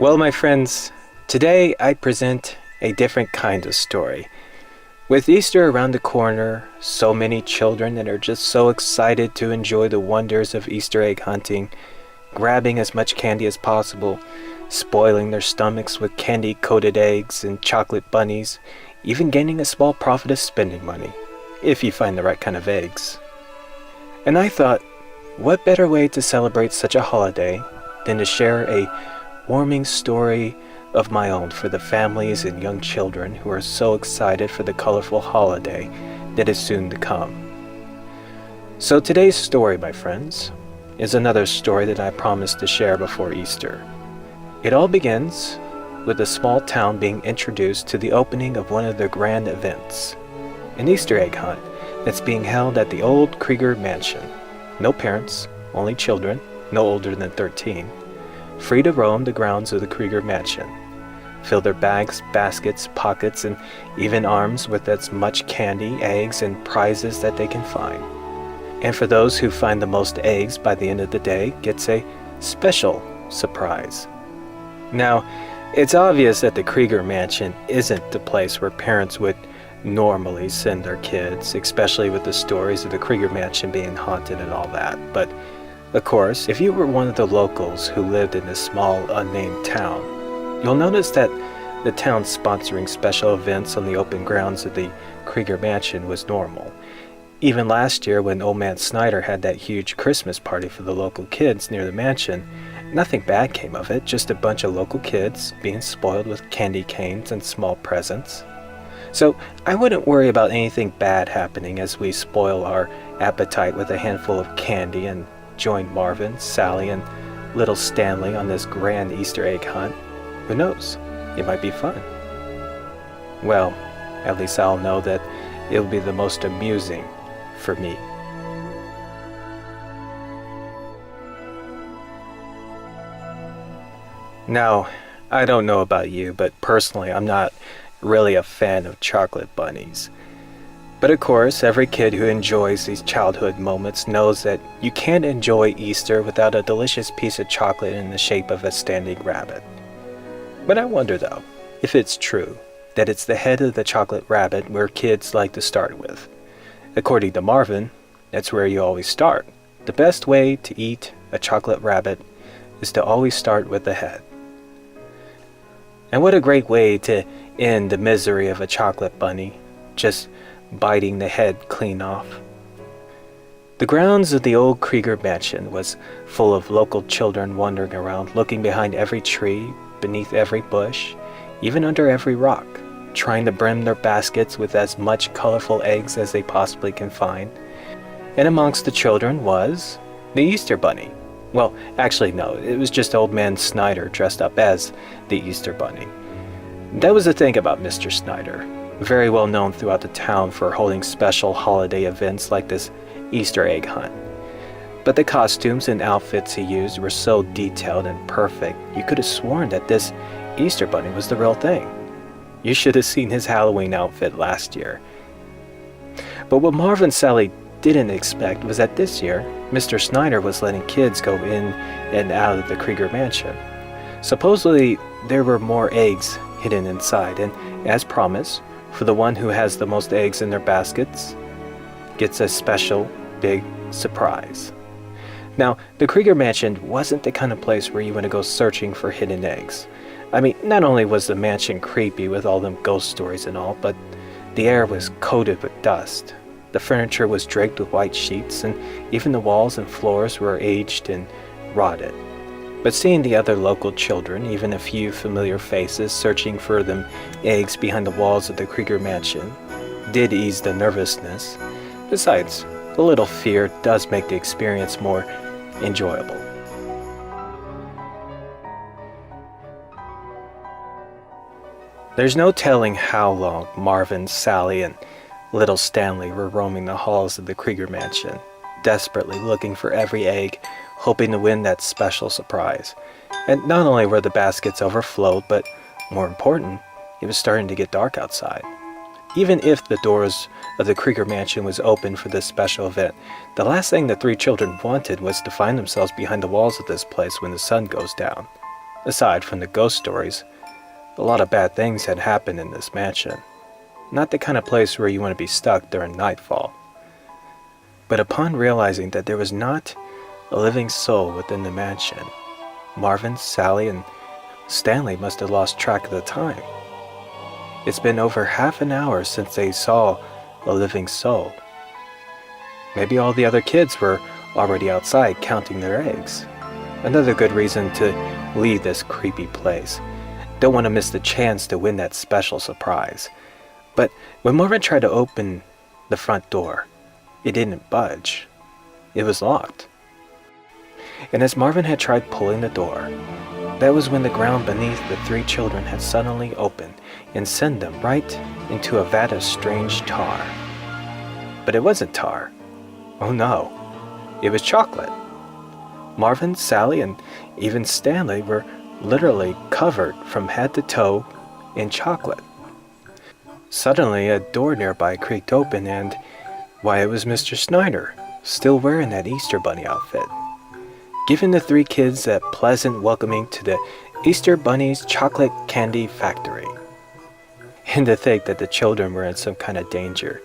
Well, my friends, today I present a different kind of story. With Easter around the corner, so many children that are just so excited to enjoy the wonders of Easter egg hunting, grabbing as much candy as possible, spoiling their stomachs with candy-coated eggs and chocolate bunnies, even gaining a small profit of spending money, if you find the right kind of eggs. And I thought, what better way to celebrate such a holiday than to share a warming story of my own for the families and young children who are so excited for the colorful holiday that is soon to come. So today's story, my friends, is another story that I promised to share before Easter. It all begins with a small town being introduced to the opening of one of their grand events, an Easter egg hunt that's being held at the old Krieger Mansion. No parents, only children, no older than 13, free to roam the grounds of the Krieger Mansion, fill their bags, baskets, pockets, and even arms with as much candy, eggs, and prizes that they can find. And for those who find the most eggs by the end of the day gets a special surprise. Now, it's obvious that the Krieger Mansion isn't the place where parents would normally send their kids, especially with the stories of the Krieger Mansion being haunted and all that. But of course, if you were one of the locals who lived in this small, unnamed town, you'll notice that the town sponsoring special events on the open grounds of the Krieger Mansion was normal. Even last year, when Old Man Snyder had that huge Christmas party for the local kids near the mansion, nothing bad came of it, just a bunch of local kids being spoiled with candy canes and small presents. So I wouldn't worry about anything bad happening as we spoil our appetite with a handful of candy and join Marvin, Sally, and little Stanley on this grand Easter egg hunt. Who knows? It might be fun. Well, at least I'll know that it'll be the most amusing for me. Now, I don't know about you, but personally I'm not really a fan of chocolate bunnies. But of course, every kid who enjoys these childhood moments knows that you can't enjoy Easter without a delicious piece of chocolate in the shape of a standing rabbit. But I wonder though, if it's true that it's the head of the chocolate rabbit where kids like to start with. According to Marvin, that's where you always start. The best way to eat a chocolate rabbit is to always start with the head. And what a great way to end the misery of a chocolate bunny, just biting the head clean off. The grounds of the old Krieger Mansion was full of local children wandering around, looking behind every tree, beneath every bush, even under every rock, trying to brim their baskets with as much colorful eggs as they possibly can find. And amongst the children was the Easter Bunny. Well, actually no, it was just Old Man Snyder dressed up as the Easter Bunny. That was the thing about Mr. Snyder. Very well known throughout the town for holding special holiday events like this Easter egg hunt. But the costumes and outfits he used were so detailed and perfect, you could have sworn that this Easter Bunny was the real thing. You should have seen his Halloween outfit last year. But what Marvin and Sally didn't expect was that this year, Mr. Snyder was letting kids go in and out of the Krieger Mansion. Supposedly, there were more eggs hidden inside, and as promised, for the one who has the most eggs in their baskets gets a special big surprise. Now, the Krieger Mansion wasn't the kind of place where you want to go searching for hidden eggs. I mean, not only was the mansion creepy with all them ghost stories and all, but the air was coated with dust. The furniture was draped with white sheets, and even the walls and floors were aged and rotted. But seeing the other local children, even a few familiar faces searching for them eggs behind the walls of the Krieger Mansion, did ease the nervousness. Besides, a little fear does make the experience more enjoyable. There's no telling how long Marvin, Sally, and little Stanley were roaming the halls of the Krieger Mansion, desperately looking for every egg, hoping to win that special surprise. And not only were the baskets overflowed, but more important, it was starting to get dark outside. Even if the doors of the Krieger Mansion was open for this special event, the last thing the three children wanted was to find themselves behind the walls of this place when the sun goes down. Aside from the ghost stories, a lot of bad things had happened in this mansion. Not the kind of place where you want to be stuck during nightfall. But upon realizing that there was not a living soul within the mansion, Marvin, Sally, and Stanley must have lost track of the time. It's been over half an hour since they saw a living soul. Maybe all the other kids were already outside counting their eggs. Another good reason to leave this creepy place. Don't want to miss the chance to win that special surprise. But when Marvin tried to open the front door, it didn't budge. It was locked. And as Marvin had tried pulling the door, that was when the ground beneath the three children had suddenly opened and sent them right into a vat of strange tar. But it wasn't tar. Oh no, it was chocolate. Marvin, Sally, and even Stanley were literally covered from head to toe in chocolate. Suddenly, a door nearby creaked open and, why, it was Mr. Snyder, still wearing that Easter Bunny outfit, giving the three kids a pleasant welcoming to the Easter Bunny's chocolate candy factory. And to think that the children were in some kind of danger,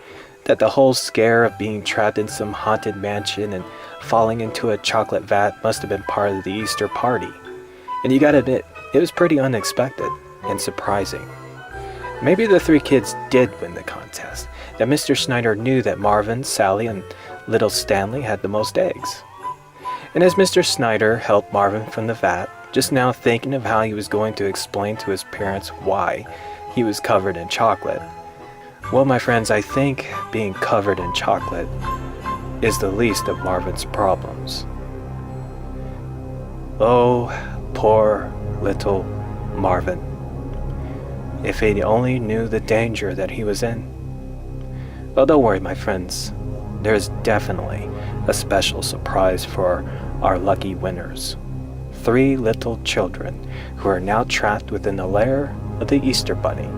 that the whole scare of being trapped in some haunted mansion and falling into a chocolate vat must have been part of the Easter party. And you gotta admit, it was pretty unexpected and surprising. Maybe the three kids did win the contest, that Mr. Snyder knew that Marvin, Sally, and little Stanley had the most eggs. And as Mr. Snyder helped Marvin from the vat, just now thinking of how he was going to explain to his parents why he was covered in chocolate, well, my friends, I think being covered in chocolate is the least of Marvin's problems. Oh, poor little Marvin. If he only knew the danger that he was in. Well, don't worry, my friends. There's definitely a special surprise for our lucky winners. 3 little children who are now trapped within the lair of the Easter Bunny.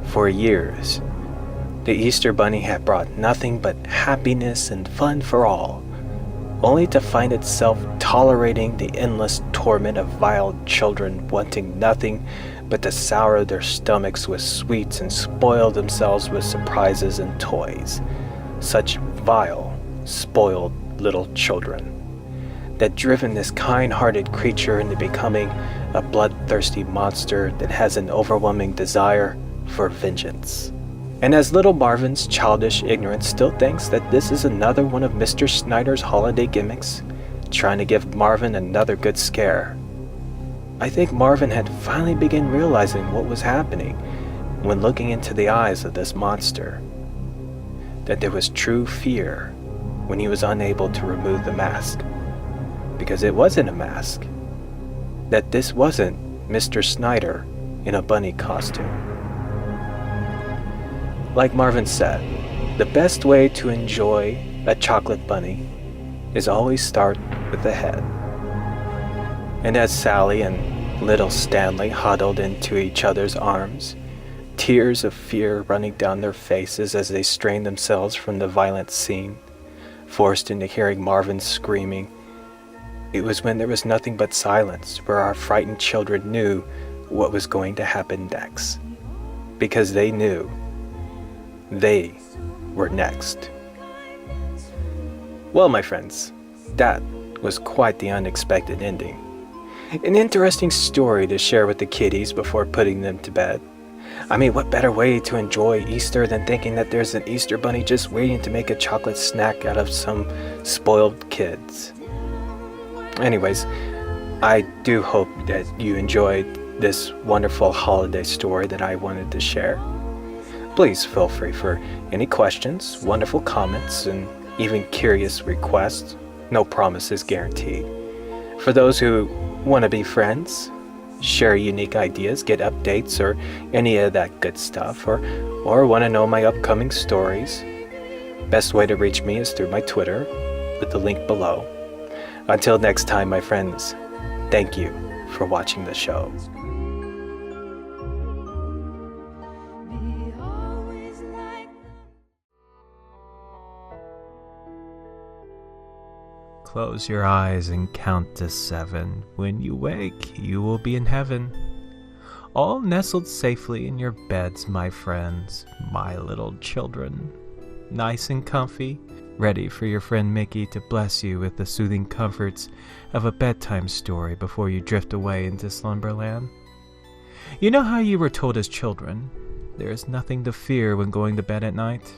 For years, the Easter Bunny had brought nothing but happiness and fun for all, only to find itself tolerating the endless torment of vile children wanting nothing but to sour their stomachs with sweets and spoil themselves with surprises and toys. Such vile, spoiled little children that driven this kind-hearted creature into becoming a bloodthirsty monster that has an overwhelming desire for vengeance. And as little Marvin's childish ignorance still thinks that this is another one of Mr. Snyder's holiday gimmicks, trying to give Marvin another good scare, I think Marvin had finally begun realizing what was happening when looking into the eyes of this monster. That there was true fear when he was unable to remove the mask. Because it wasn't a mask. That this wasn't Mr. Snyder in a bunny costume. Like Marvin said, the best way to enjoy a chocolate bunny is always start with the head. And as Sally and little Stanley huddled into each other's arms, tears of fear running down their faces as they strained themselves from the violent scene, forced into hearing Marvin screaming, it was when there was nothing but silence where our frightened children knew what was going to happen next. Because they knew they were next. Well, my friends, that was quite the unexpected ending. An interesting story to share with the kiddies before putting them to bed. I mean, what better way to enjoy Easter than thinking that there's an Easter bunny just waiting to make a chocolate snack out of some spoiled kids. Anyways, I do hope that you enjoyed this wonderful holiday story that I wanted to share. Please feel free for any questions, wonderful comments, and even curious requests. No promises guaranteed. For those who want to be friends, share unique ideas, get updates, or any of that good stuff, or want to know my upcoming stories, best way to reach me is through my Twitter with the link below. Until next time, my friends, thank you for watching the show. Close your eyes and count to 7. When you wake, you will be in heaven. All nestled safely in your beds, my friends, my little children. Nice and comfy, ready for your friend Mickey to bless you with the soothing comforts of a bedtime story before you drift away into slumberland. You know how you were told as children, there is nothing to fear when going to bed at night?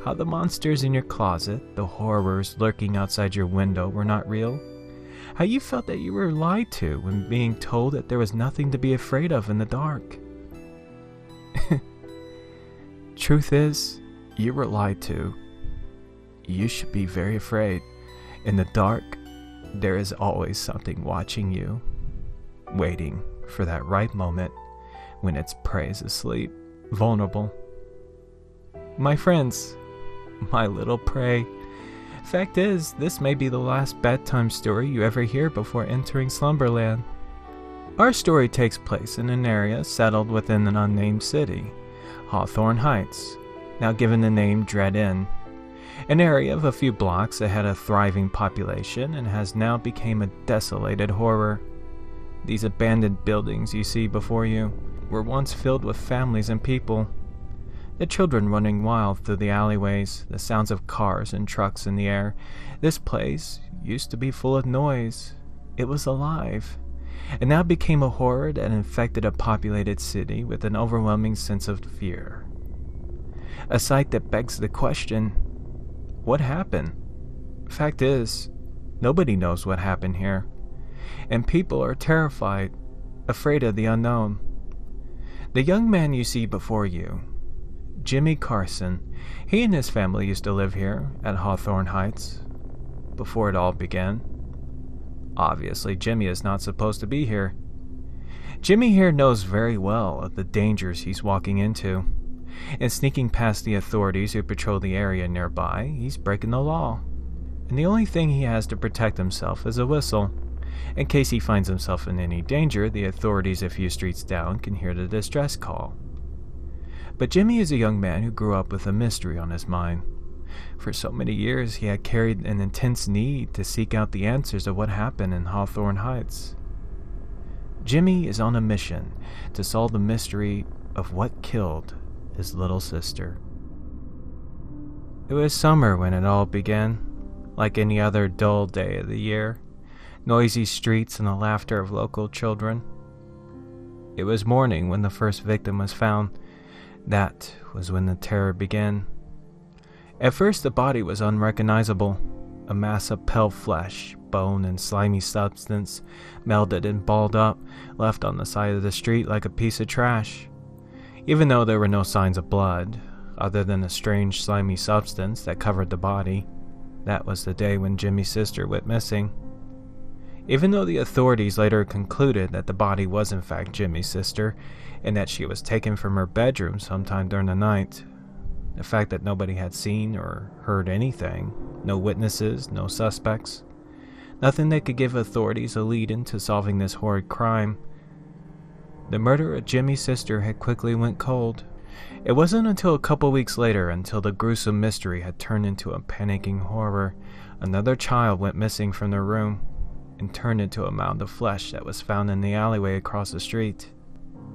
How the monsters in your closet, the horrors lurking outside your window were not real? How you felt that you were lied to when being told that there was nothing to be afraid of in the dark? Truth is, you were lied to. You should be very afraid. In the dark, there is always something watching you, waiting for that right moment when its prey is asleep, vulnerable. My friends, my little prey. Fact is, this may be the last bedtime story you ever hear before entering slumberland. Our story takes place in an area settled within an unnamed city, Hawthorne Heights, now given the name Dread Inn. An area of a few blocks that had a thriving population and has now become a desolated horror. These abandoned buildings you see before you were once filled with families and people. The children running wild through the alleyways, the sounds of cars and trucks in the air. This place used to be full of noise. It was alive. It now became a horror that infected a populated city with an overwhelming sense of fear. A sight that begs the question, what happened? Fact is, nobody knows what happened here. And people are terrified, afraid of the unknown. The young man you see before you, Jimmy Carson, he and his family used to live here at Hawthorne Heights before it all began. Obviously, Jimmy is not supposed to be here. Jimmy here knows very well of the dangers he's walking into. And sneaking past the authorities who patrol the area nearby, he's breaking the law. And the only thing he has to protect himself is a whistle. In case he finds himself in any danger, the authorities a few streets down can hear the distress call. But Jimmy is a young man who grew up with a mystery on his mind. For so many years, he had carried an intense need to seek out the answers of what happened in Hawthorne Heights. Jimmy is on a mission to solve the mystery of what killed his little sister. It was summer when it all began, like any other dull day of the year. Noisy streets and the laughter of local children. It was morning when the first victim was found. That was when the terror began. At first, the body was unrecognizable, a mass of pale flesh, bone, and slimy substance, melded and balled up, left on the side of the street like a piece of trash. Even though there were no signs of blood, other than a strange slimy substance that covered the body, that was the day when Jimmy's sister went missing. Even though the authorities later concluded that the body was in fact Jimmy's sister, and that she was taken from her bedroom sometime during the night, the fact that nobody had seen or heard anything, no witnesses, no suspects, nothing that could give authorities a lead into solving this horrid crime. The murder of Jimmy's sister had quickly went cold. It wasn't until a couple weeks later, until the gruesome mystery had turned into a panicking horror, another child went missing from their room and turned into a mound of flesh that was found in the alleyway across the street.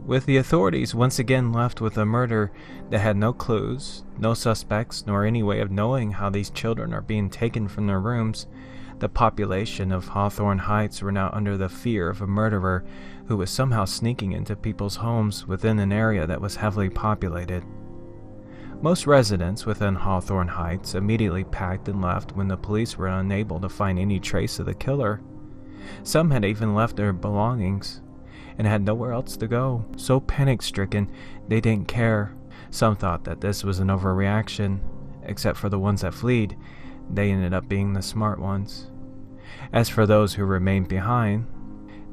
With the authorities once again left with a murder that had no clues, no suspects, nor any way of knowing how these children are being taken from their rooms, the population of Hawthorne Heights were now under the fear of a murderer who was somehow sneaking into people's homes within an area that was heavily populated. Most residents within Hawthorne Heights immediately packed and left when the police were unable to find any trace of the killer. Some had even left their belongings and had nowhere else to go. So panic-stricken, they didn't care. Some thought that this was an overreaction, except for the ones that fled. They ended up being the smart ones. As for those who remained behind,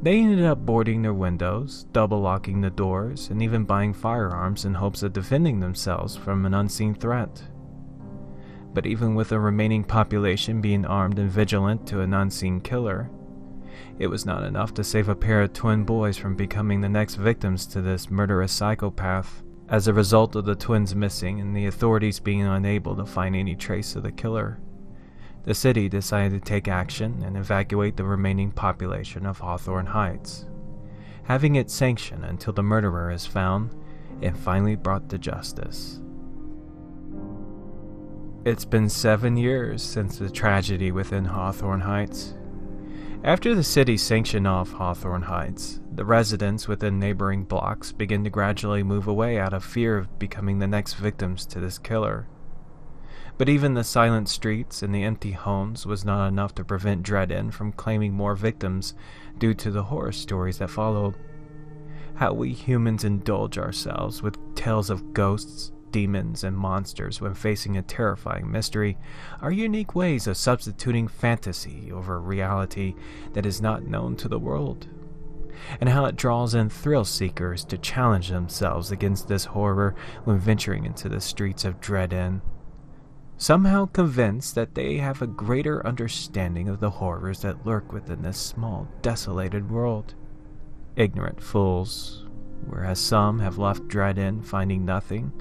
they ended up boarding their windows, double-locking the doors, and even buying firearms in hopes of defending themselves from an unseen threat. But even with the remaining population being armed and vigilant to an unseen killer, it was not enough to save a pair of twin boys from becoming the next victims to this murderous psychopath, as a result of the twins missing and the authorities being unable to find any trace of the killer. The city decided to take action and evacuate the remaining population of Hawthorne Heights, having it sanctioned until the murderer is found and finally brought to justice. It's been 7 years since the tragedy within Hawthorne Heights. After the city sanctioned off Hawthorne Heights, the residents within neighboring blocks began to gradually move away out of fear of becoming the next victims to this killer. But even the silent streets and the empty homes was not enough to prevent Dread Inn from claiming more victims due to the horror stories that followed. How we humans indulge ourselves with tales of ghosts, demons, and monsters when facing a terrifying mystery are unique ways of substituting fantasy over reality that is not known to the world, and how it draws in thrill seekers to challenge themselves against this horror when venturing into the streets of Dread Inn, somehow convinced that they have a greater understanding of the horrors that lurk within this small, desolated world. Ignorant fools, whereas some have left Dread Inn finding nothing,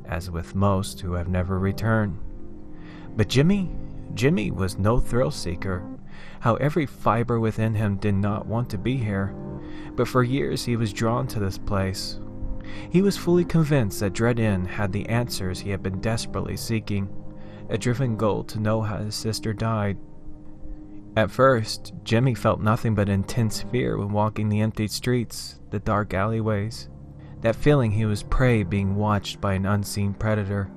as with most who have never returned. But Jimmy was no thrill seeker. How every fiber within him did not want to be here, but for years he was drawn to this place. He was fully convinced that Dread Inn had the answers he had been desperately seeking, a driven goal to know how his sister died. At first, Jimmy felt nothing but intense fear when walking the empty streets, the dark alleyways, that feeling he was prey being watched by an unseen predator.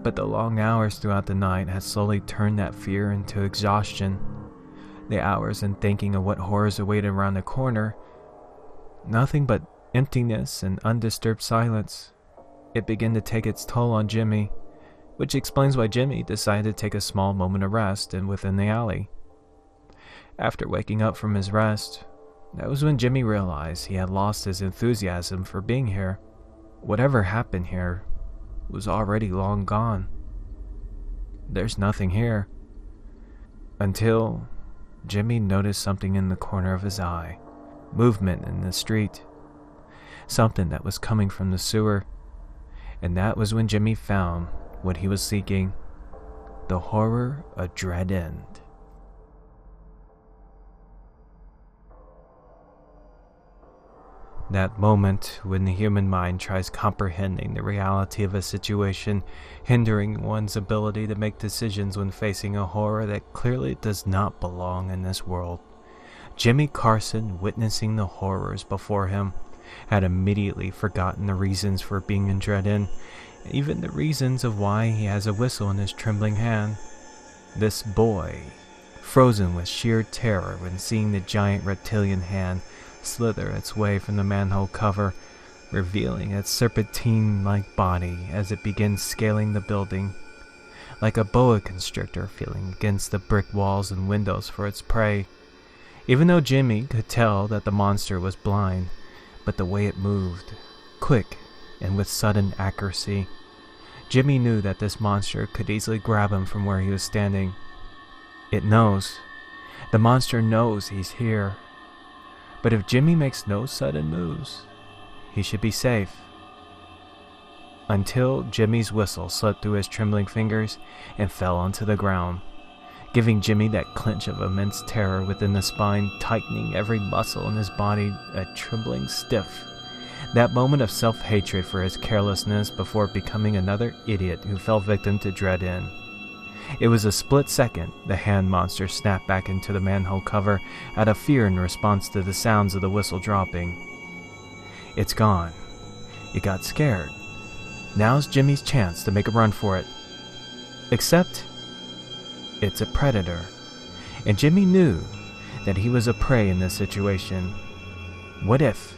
But the long hours throughout the night had slowly turned that fear into exhaustion. The hours in thinking of what horrors awaited around the corner, nothing but emptiness and undisturbed silence. It began to take its toll on Jimmy, which explains why Jimmy decided to take a small moment of rest within the alley. After waking up from his rest, that was when Jimmy realized he had lost his enthusiasm for being here. Whatever happened here was already long gone. There's nothing here. Until Jimmy noticed something in the corner of his eye, movement in the street, something that was coming from the sewer, and that was when Jimmy found what he was seeking, the horror of Dread Inn. That moment when the human mind tries comprehending the reality of a situation, hindering one's ability to make decisions when facing a horror that clearly does not belong in this world. Jimmy Carson, witnessing the horrors before him, had immediately forgotten the reasons for being in Dread Inn, even the reasons of why he has a whistle in his trembling hand. This boy, frozen with sheer terror when seeing the giant reptilian hand slither its way from the manhole cover, revealing its serpentine-like body as it begins scaling the building, like a boa constrictor feeling against the brick walls and windows for its prey. Even though Jimmy could tell that the monster was blind, but the way it moved, quick and with sudden accuracy, Jimmy knew that this monster could easily grab him from where he was standing. It knows. The monster knows he's here. But if Jimmy makes no sudden moves, he should be safe. Until Jimmy's whistle slipped through his trembling fingers and fell onto the ground, giving Jimmy that clench of immense terror within the spine, tightening every muscle in his body a trembling stiff. That moment of self-hatred for his carelessness before becoming another idiot who fell victim to Dread Inn. It was a split second the hand monster snapped back into the manhole cover out of fear in response to the sounds of the whistle dropping. It's gone. It got scared. Now's Jimmy's chance to make a run for it. Except, it's a predator, and Jimmy knew that he was a prey in this situation. What if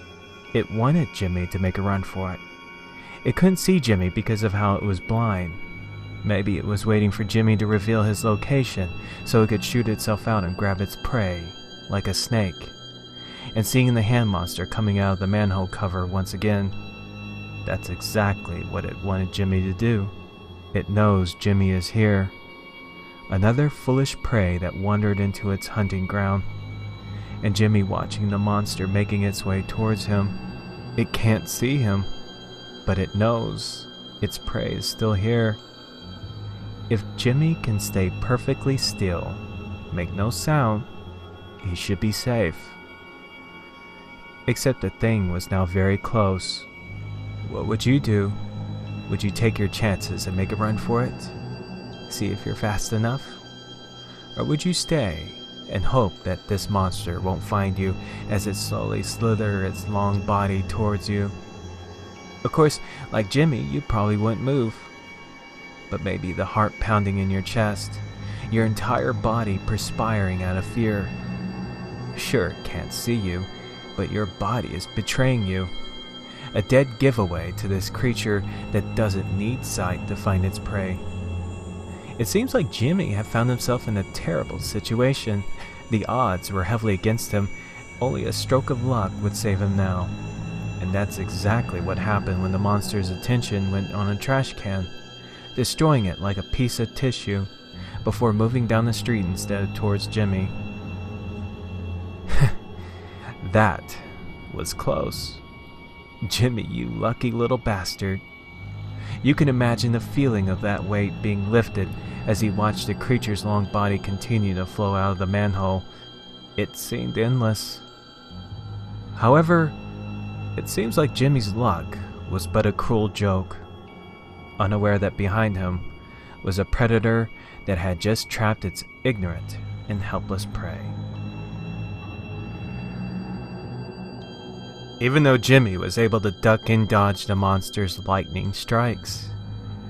it wanted Jimmy to make a run for it? It couldn't see Jimmy because of how it was blind. Maybe it was waiting for Jimmy to reveal his location so it could shoot itself out and grab its prey, like a snake. And seeing the hand monster coming out of the manhole cover once again, that's exactly what it wanted Jimmy to do. It knows Jimmy is here. Another foolish prey that wandered into its hunting ground. And Jimmy watching the monster making its way towards him. It can't see him, but it knows its prey is still here. If Jimmy can stay perfectly still, make no sound, he should be safe. Except the thing was now very close. What would you do? Would you take your chances and make a run for it? See if you're fast enough? Or would you stay and hope that this monster won't find you as it slowly slithers its long body towards you? Of course, like Jimmy, you probably wouldn't move. But maybe the heart pounding in your chest, your entire body perspiring out of fear. Sure, it can't see you, but your body is betraying you. A dead giveaway to this creature that doesn't need sight to find its prey. It seems like Jimmy had found himself in a terrible situation. The odds were heavily against him. Only a stroke of luck would save him now. And that's exactly what happened when the monster's attention went on a trash can, destroying it like a piece of tissue, before moving down the street instead towards Jimmy. That was close. Jimmy, you lucky little bastard. You can imagine the feeling of that weight being lifted as he watched the creature's long body continue to flow out of the manhole. It seemed endless. However, it seems like Jimmy's luck was but a cruel joke, unaware that behind him was a predator that had just trapped its ignorant and helpless prey. Even though Jimmy was able to duck and dodge the monster's lightning strikes,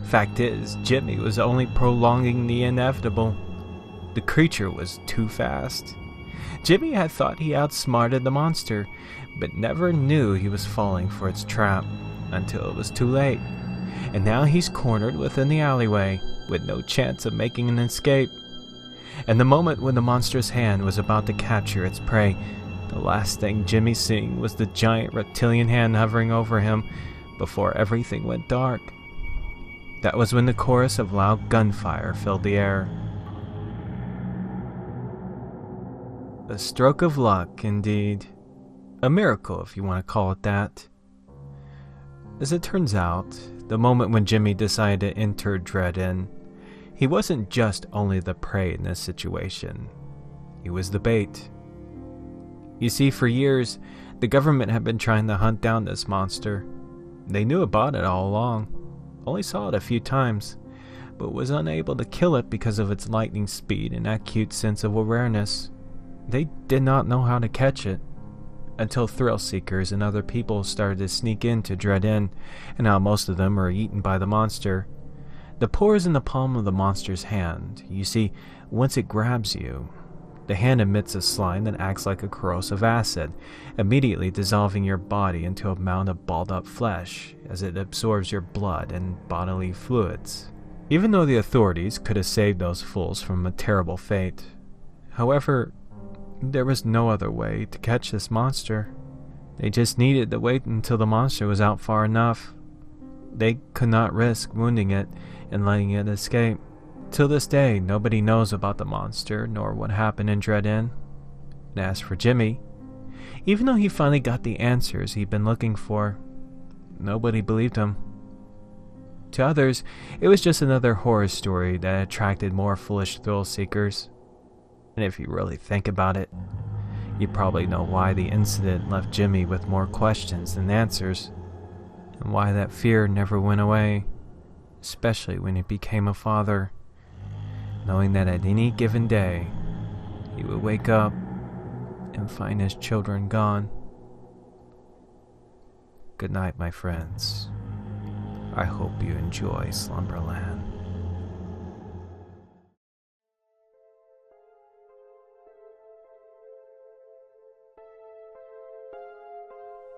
fact is, Jimmy was only prolonging the inevitable. The creature was too fast. Jimmy had thought he outsmarted the monster, but never knew he was falling for its trap until it was too late. And now he's cornered within the alleyway with no chance of making an escape. And the moment when the monster's hand was about to capture its prey, the last thing Jimmy seeing was the giant reptilian hand hovering over him before everything went dark. That was when the chorus of loud gunfire filled the air. A stroke of luck, indeed. A miracle, if you want to call it that. As it turns out, the moment when Jimmy decided to enter Dread Inn, he wasn't just only the prey in this situation. He was the bait. You see, for years, the government had been trying to hunt down this monster. They knew about it all along, only saw it a few times, but was unable to kill it because of its lightning speed and acute sense of awareness. They did not know how to catch it, until thrill seekers and other people started to sneak into Dread Inn, and now most of them are eaten by the monster. The paw is in the palm of the monster's hand. You see, once it grabs you, the hand emits a slime that acts like a corrosive acid, immediately dissolving your body into a mound of balled-up flesh as it absorbs your blood and bodily fluids. Even though the authorities could have saved those fools from a terrible fate, however, there was no other way to catch this monster. They just needed to wait until the monster was out far enough. They could not risk wounding it and letting it escape. Till this day, nobody knows about the monster, nor what happened in Dread Inn. And as for Jimmy, even though he finally got the answers he'd been looking for, nobody believed him. To others, it was just another horror story that attracted more foolish thrill seekers. And if you really think about it, you probably know why the incident left Jimmy with more questions than answers, and why that fear never went away, especially when he became a father, knowing that at any given day, he would wake up and find his children gone. Good night, my friends. I hope you enjoy Slumberland.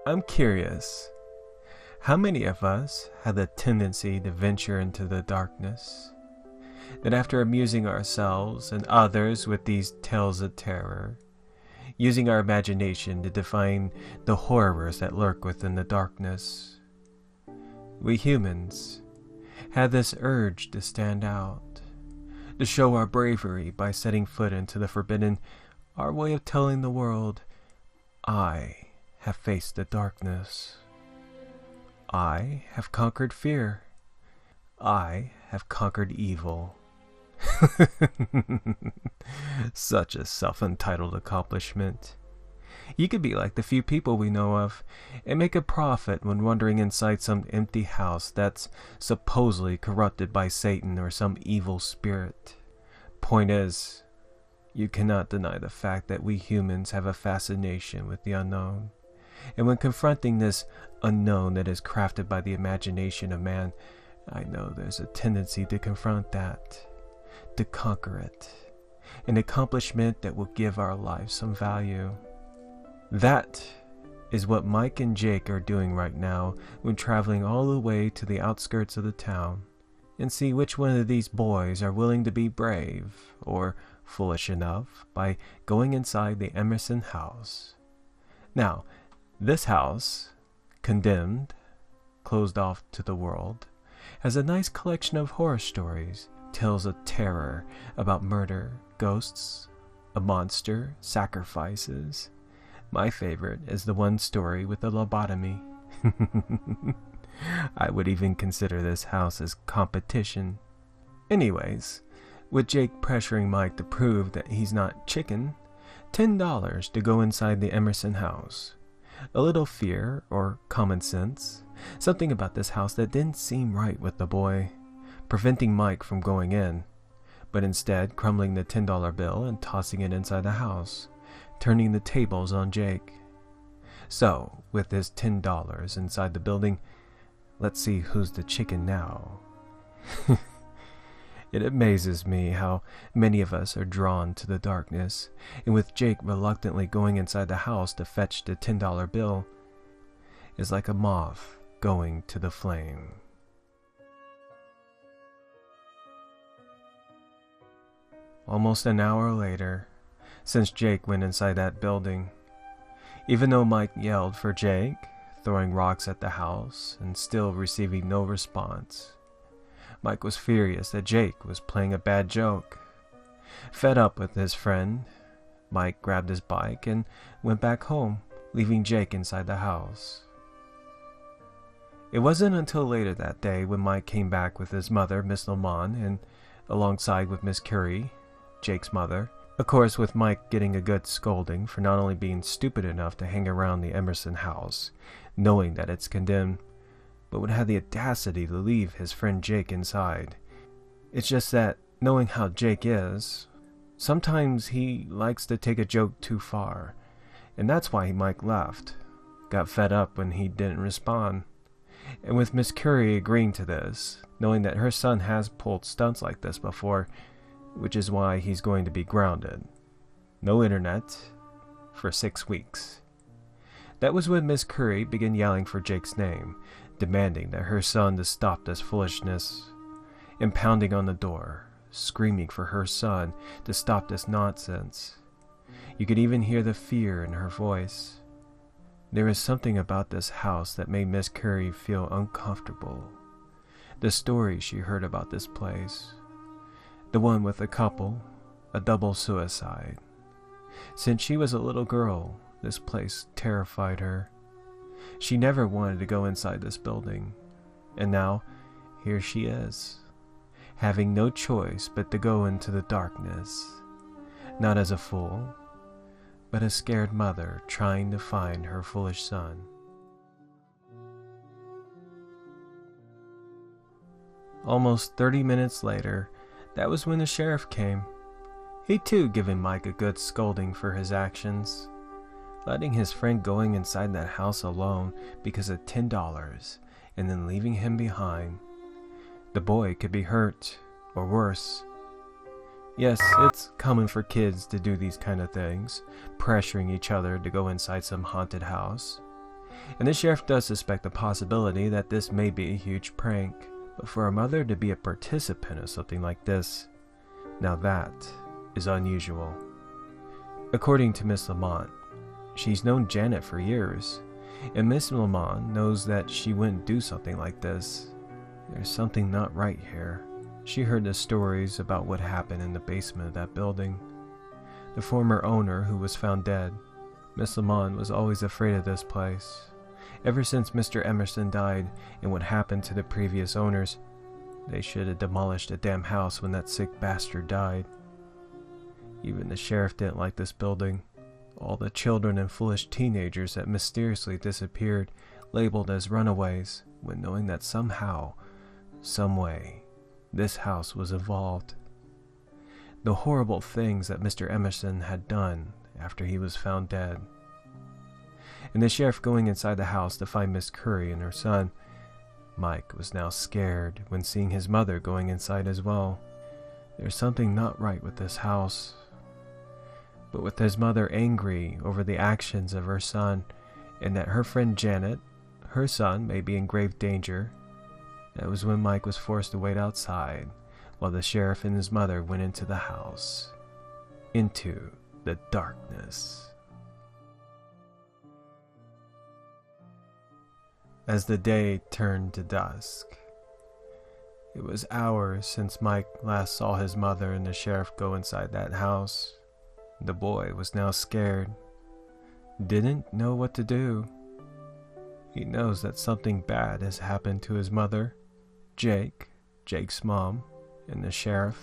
I'm curious, how many of us have the tendency to venture into the darkness, that after amusing ourselves and others with these tales of terror, using our imagination to define the horrors that lurk within the darkness, we humans have this urge to stand out, to show our bravery by setting foot into the forbidden, our way of telling the world, I have faced the darkness. I have conquered fear. I have conquered evil. Such a self-entitled accomplishment. You could be like the few people we know of and make a profit when wandering inside some empty house that's supposedly corrupted by Satan or some evil spirit. Point is, you cannot deny the fact that we humans have a fascination with the unknown. And when confronting this unknown that is crafted by the imagination of man, I know there's a tendency to confront that, to conquer it, an accomplishment that will give our lives some value. That is what Mike and Jake are doing right now when traveling all the way to the outskirts of the town, and see which one of these boys are willing to be brave or foolish enough by going inside the Emerson house. Now, this house, condemned, closed off to the world, has a nice collection of horror stories, tales of terror about murder, ghosts, a monster, sacrifices. My favorite is the one story with the lobotomy. I would even consider this house as competition. Anyways, with Jake pressuring Mike to prove that he's not chicken, $10 to go inside the Emerson house. A little fear or common sense, something about this house that didn't seem right with the boy, preventing Mike from going in, but instead crumbling the $10 bill and tossing it inside the house, turning the tables on Jake. So, with his $10 inside the building, let's see who's the chicken now. It amazes me how many of us are drawn to the darkness, and with Jake reluctantly going inside the house to fetch the $10 bill, is like a moth going to the flame. Almost an hour later, since Jake went inside that building, even though Mike yelled for Jake, throwing rocks at the house and still receiving no response, Mike was furious that Jake was playing a bad joke. Fed up with his friend, Mike grabbed his bike and went back home, leaving Jake inside the house. It wasn't until later that day when Mike came back with his mother, Miss Lamont, and alongside with Miss Curry, Jake's mother. Of course, with Mike getting a good scolding for not only being stupid enough to hang around the Emerson house, knowing that it's condemned, but would have the audacity to leave his friend Jake inside. It's just that, knowing how Jake is, sometimes he likes to take a joke too far, and that's why Mike left, got fed up when he didn't respond. And with Miss Curry agreeing to this, knowing that her son has pulled stunts like this before, which is why he's going to be grounded. No internet for 6 weeks. That was when Miss Curry began yelling for Jake's name, demanding that her son to stop this foolishness, and pounding on the door, screaming for her son to stop this nonsense. You could even hear the fear in her voice. There was something about this house that made Miss Curry feel uncomfortable. The stories she heard about this place. The one with a couple, a double suicide. Since she was a little girl, this place terrified her. She never wanted to go inside this building, and now here she is, having no choice but to go into the darkness, not as a fool, but a scared mother trying to find her foolish son. Almost 30 minutes later, that was when the sheriff came. He too giving Mike a good scolding for his actions, letting his friend going inside that house alone because of $10 and then leaving him behind. The boy could be hurt, or worse. Yes, it's common for kids to do these kind of things, pressuring each other to go inside some haunted house. And the sheriff does suspect the possibility that this may be a huge prank. But for a mother to be a participant of something like this, now that is unusual. According to Miss Lamont, she's known Janet for years, and Miss Lamont knows that she wouldn't do something like this. There's something not right here. She heard the stories about what happened in the basement of that building. The former owner who was found dead. Miss Lamont was always afraid of this place. Ever since Mr. Emerson died and what happened to the previous owners, They should have demolished the damn house when that sick bastard died. Even the sheriff didn't like this building. All the children and foolish teenagers that mysteriously disappeared, labeled as runaways, when knowing that somehow, some way, this house was involved. The horrible things that Mr. Emerson had done after he was found dead. And the sheriff going inside the house to find Miss Curry and her son. Mike was now scared when seeing his mother going inside as well. There's something not right with this house. But with his mother angry over the actions of her son and that her friend Janet, her son, may be in grave danger, that was when Mike was forced to wait outside while the sheriff and his mother went into the house, into the darkness. As the day turned to dusk, it was hours since Mike last saw his mother and the sheriff go inside that house. The boy was now scared, didn't know what to do. He knows that something bad has happened to his mother, Jake's mom, and the sheriff.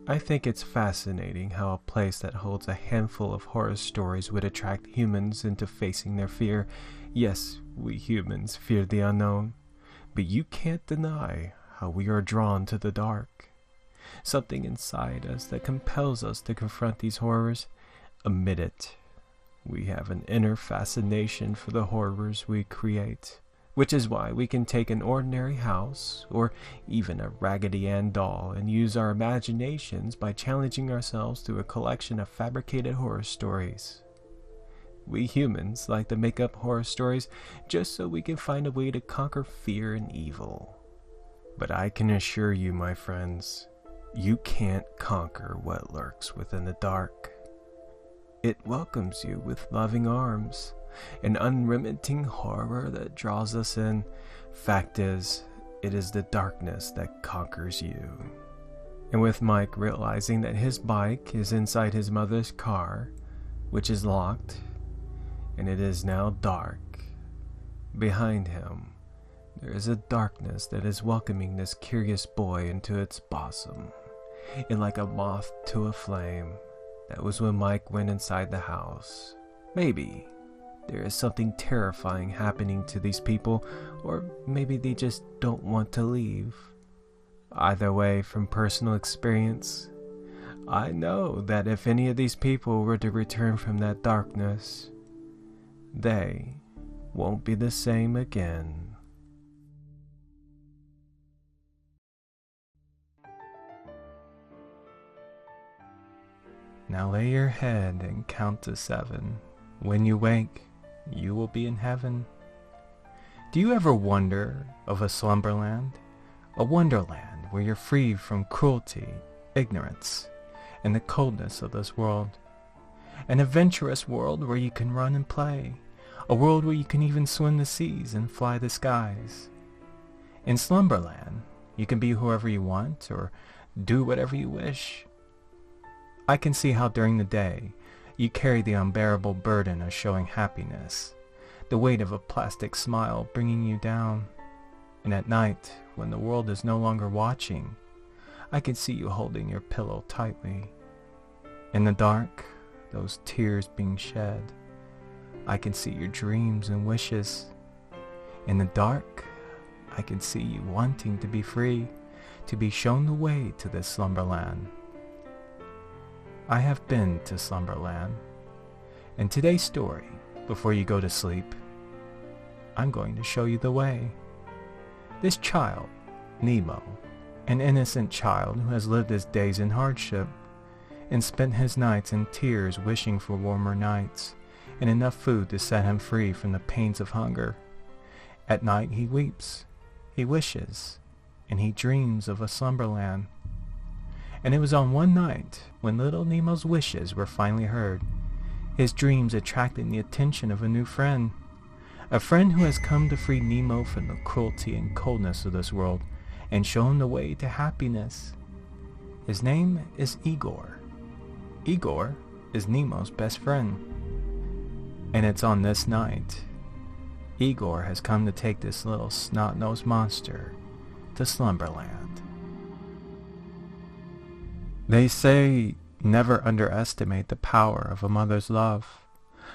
I think it's fascinating how a place that holds a handful of horror stories would attract humans into facing their fear. Yes, we humans fear the unknown, but you can't deny how we are drawn to the dark. Something inside us that compels us to confront these horrors. Admit it. We have an inner fascination for the horrors we create, which is why we can take an ordinary house or even a Raggedy Ann doll and use our imaginations by challenging ourselves through a collection of fabricated horror stories. We humans like to make up horror stories just so we can find a way to conquer fear and evil. But I can assure you, my friends, you can't conquer what lurks within the dark. It welcomes you with loving arms, an unremitting horror that draws us in. Fact is, it is the darkness that conquers you. And with Mike realizing that his bike is inside his mother's car, which is locked, and it is now dark, behind him, there is a darkness that is welcoming this curious boy into its bosom. And like a moth to a flame, that was when Mike went inside the house. Maybe there is something terrifying happening to these people, or maybe they just don't want to leave. Either way, from personal experience, I know that if any of these people were to return from that darkness, they won't be the same again. Now lay your head and count to 7. When you wake, you will be in heaven. Do you ever wonder of a slumberland? A wonderland where you're free from cruelty, ignorance, and the coldness of this world. An adventurous world where you can run and play. A world where you can even swim the seas and fly the skies. In Slumberland, you can be whoever you want or do whatever you wish. I can see how during the day, you carry the unbearable burden of showing happiness, the weight of a plastic smile bringing you down. And at night, when the world is no longer watching, I can see you holding your pillow tightly. In the dark, those tears being shed, I can see your dreams and wishes. In the dark, I can see you wanting to be free, to be shown the way to this slumberland. I have been to Slumberland, and today's story, before you go to sleep, I'm going to show you the way. This child, Nemo, an innocent child who has lived his days in hardship, and spent his nights in tears wishing for warmer nights, and enough food to set him free from the pains of hunger. At night he weeps, he wishes, and he dreams of a slumberland. And it was on one night when little Nemo's wishes were finally heard, his dreams attracting the attention of a new friend. A friend who has come to free Nemo from the cruelty and coldness of this world and show him the way to happiness. His name is Igor. Igor is Nemo's best friend. And it's on this night, Igor has come to take this little snot-nosed monster to Slumberland. They say never underestimate the power of a mother's love.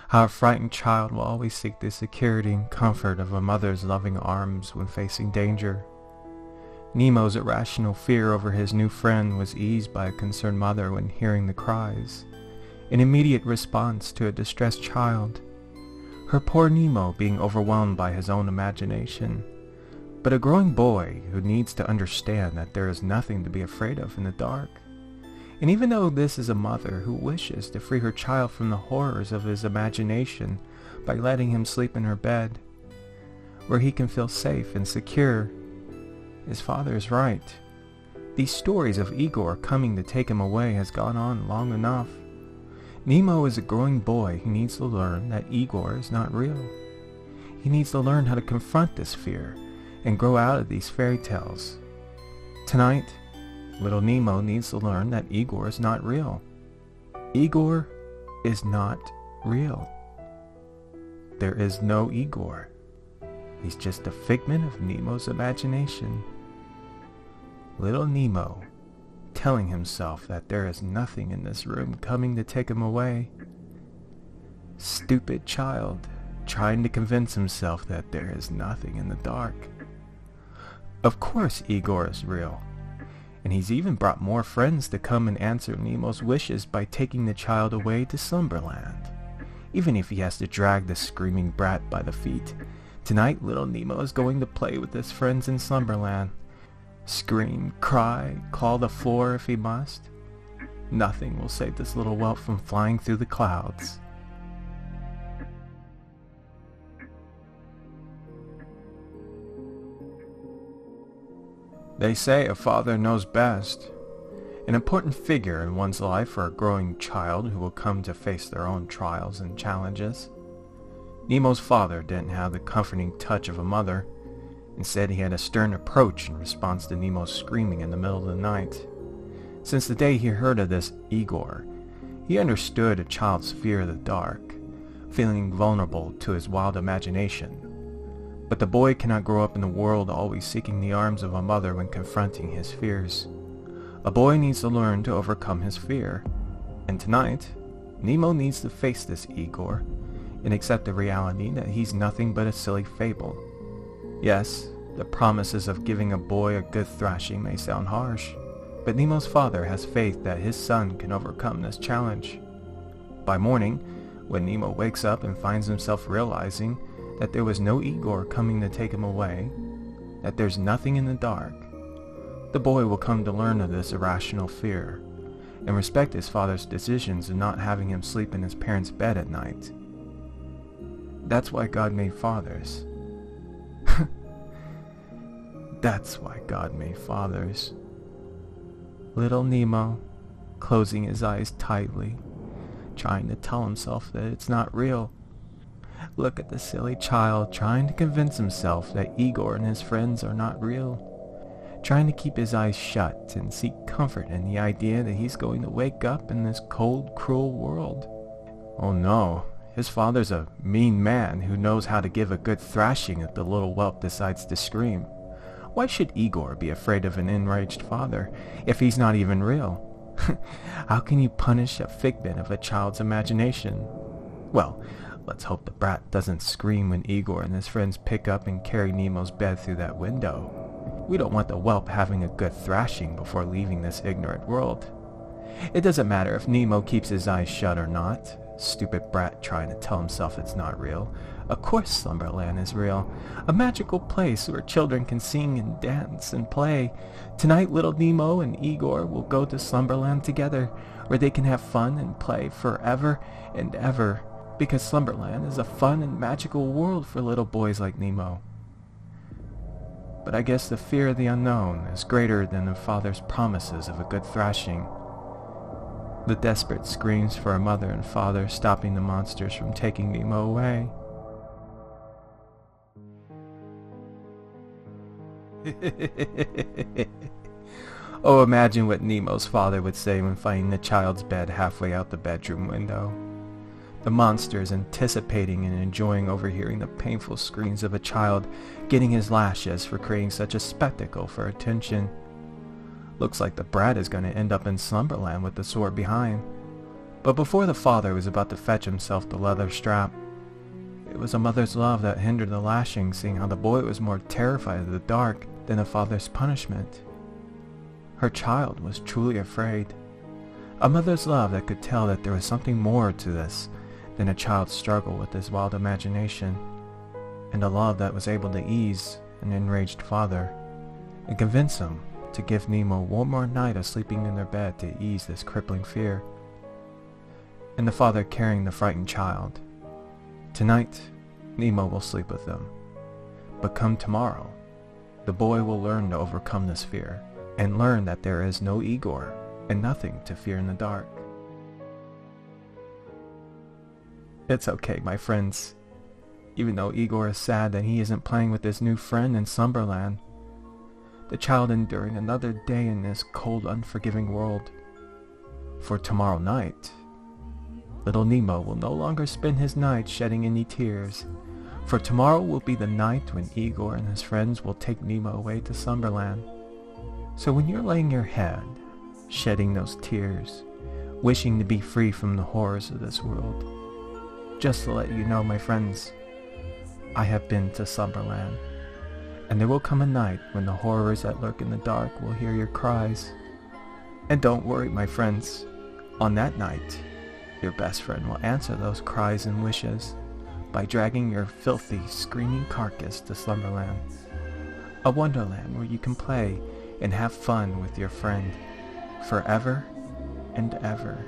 How a frightened child will always seek the security and comfort of a mother's loving arms when facing danger. Nemo's irrational fear over his new friend was eased by a concerned mother when hearing the cries, an immediate response to a distressed child. Her poor Nemo being overwhelmed by his own imagination, but a growing boy who needs to understand that there is nothing to be afraid of in the dark. And even though this is a mother who wishes to free her child from the horrors of his imagination by letting him sleep in her bed, where he can feel safe and secure, his father is right. These stories of Igor coming to take him away has gone on long enough. Nemo is a growing boy who needs to learn that Igor is not real. He needs to learn how to confront this fear and grow out of these fairy tales. Tonight, little Nemo needs to learn that Igor is not real. Igor is not real. There is no Igor. He's just a figment of Nemo's imagination. Little Nemo, telling himself that there is nothing in this room coming to take him away. Stupid child, trying to convince himself that there is nothing in the dark. Of course Igor is real, and he's even brought more friends to come and answer Nemo's wishes by taking the child away to Slumberland, even if he has to drag the screaming brat by the feet. Tonight, little Nemo is going to play with his friends in Slumberland. Scream, cry, claw the floor if he must. Nothing will save this little whelp from flying through the clouds. They say a father knows best. An important figure in one's life for a growing child who will come to face their own trials and challenges. Nemo's father didn't have the comforting touch of a mother. Instead, he had a stern approach in response to Nemo's screaming in the middle of the night. Since the day he heard of this Igor, he understood a child's fear of the dark, feeling vulnerable to his wild imagination. But the boy cannot grow up in the world always seeking the arms of a mother when confronting his fears. A boy needs to learn to overcome his fear. And tonight, Nemo needs to face this Igor and accept the reality that he's nothing but a silly fable. Yes, the promises of giving a boy a good thrashing may sound harsh, but Nemo's father has faith that his son can overcome this challenge. By morning, when Nemo wakes up and finds himself realizing that there was no Igor coming to take him away, that there's nothing in the dark, the boy will come to learn of this irrational fear and respect his father's decisions in not having him sleep in his parents' bed at night. That's why God made fathers. That's why God made fathers. Little Nemo, closing his eyes tightly, trying to tell himself that it's not real. Look at the silly child trying to convince himself that Igor and his friends are not real. Trying to keep his eyes shut and seek comfort in the idea that he's going to wake up in this cold, cruel world. Oh no. His father's a mean man who knows how to give a good thrashing if the little whelp decides to scream. Why should Igor be afraid of an enraged father if he's not even real? How can you punish a figment of a child's imagination? Well, let's hope the brat doesn't scream when Igor and his friends pick up and carry Nemo's bed through that window. We don't want the whelp having a good thrashing before leaving this ignorant world. It doesn't matter if Nemo keeps his eyes shut or not. Stupid brat trying to tell himself it's not real. Of course Slumberland is real. A magical place where children can sing and dance and play. Tonight little Nemo and Igor will go to Slumberland together, where they can have fun and play forever and ever, because Slumberland is a fun and magical world for little boys like Nemo. But I guess the fear of the unknown is greater than the father's promises of a good thrashing. The desperate screams for a mother and father stopping the monsters from taking Nemo away. Oh, imagine what Nemo's father would say when finding the child's bed halfway out the bedroom window. The monsters anticipating and enjoying overhearing the painful screams of a child getting his lashes for creating such a spectacle for attention. Looks like the brat is going to end up in Slumberland with the sword behind. But before the father was about to fetch himself the leather strap, it was a mother's love that hindered the lashing, seeing how the boy was more terrified of the dark than a father's punishment. Her child was truly afraid. A mother's love that could tell that there was something more to this than a child's struggle with his wild imagination, and a love that was able to ease an enraged father and convince him to give Nemo one more night of sleeping in their bed to ease this crippling fear. And the father carrying the frightened child. Tonight, Nemo will sleep with them. But come tomorrow, the boy will learn to overcome this fear and learn that there is no Igor and nothing to fear in the dark. It's okay, my friends. Even though Igor is sad that he isn't playing with his new friend in Slumberland, the child enduring another day in this cold, unforgiving world. For tomorrow night, little Nemo will no longer spend his night shedding any tears, for tomorrow will be the night when Igor and his friends will take Nemo away to Slumberland. So when you're laying your head, shedding those tears, wishing to be free from the horrors of this world, just to let you know, my friends, I have been to Slumberland, and there will come a night when the horrors that lurk in the dark will hear your cries. And don't worry, my friends, on that night, your best friend will answer those cries and wishes by dragging your filthy, screaming carcass to Slumberland, a wonderland where you can play and have fun with your friend forever and ever.